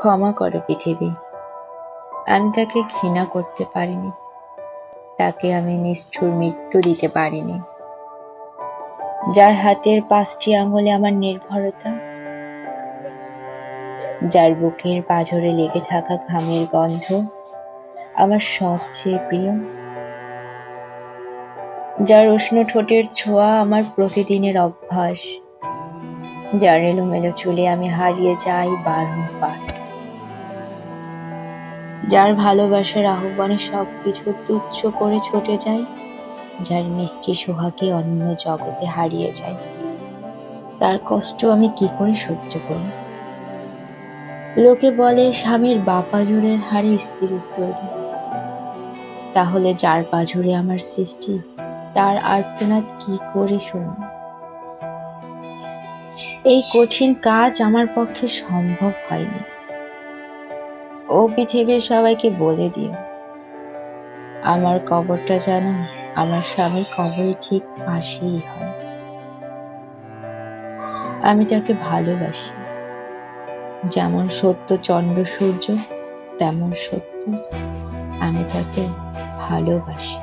ক্ষমা করো পৃথিবী, আমি তাকে ঘৃণা করতে পারিনি, তাকে আমি নিষ্ঠুর মৃত্যু দিতে পারিনি। যার হাতের 5টি আঙুলে আমার নির্ভরতা, যার বুকের পাঁজরে লেগে থাকা ঘামের গন্ধ আমার সবচেয়ে প্রিয়, যার উষ্ণ ঠোঁটের ছোঁয়া আমার প্রতিদিনের অভ্যাস, যার এলোমেলো চুলে আমি হারিয়ে যাই বারংবার, যার ভালোবাসার আহ্বানে সবকিছু তুচ্ছ করে ছুটে যাই, যার মিষ্টি সোহাগে অন্য জগতে হারিয়ে যায়, তার কষ্ট আমি কি করে সহ্য করি? লোকে বলে স্বামীর বা পাঁজরের হাড়ে স্ত্রীর তৈরি, তাহলে যার পাঁজরে আমার সৃষ্টি, তার আর্তনাদ কি করে শুনব? এই কঠিন কাজ আমার পক্ষে সম্ভব হয়নি। ও পৃথিবীর সবাইকে বলে দিও, আমার কবরটা যেন আমার স্বামীর কবরের ঠিক পাশেই হয়। আমি তাকে ভালোবাসি, যেমন সত্য চন্দ্র সূর্য তেমন সত্য আমি তাকে ভালোবাসি।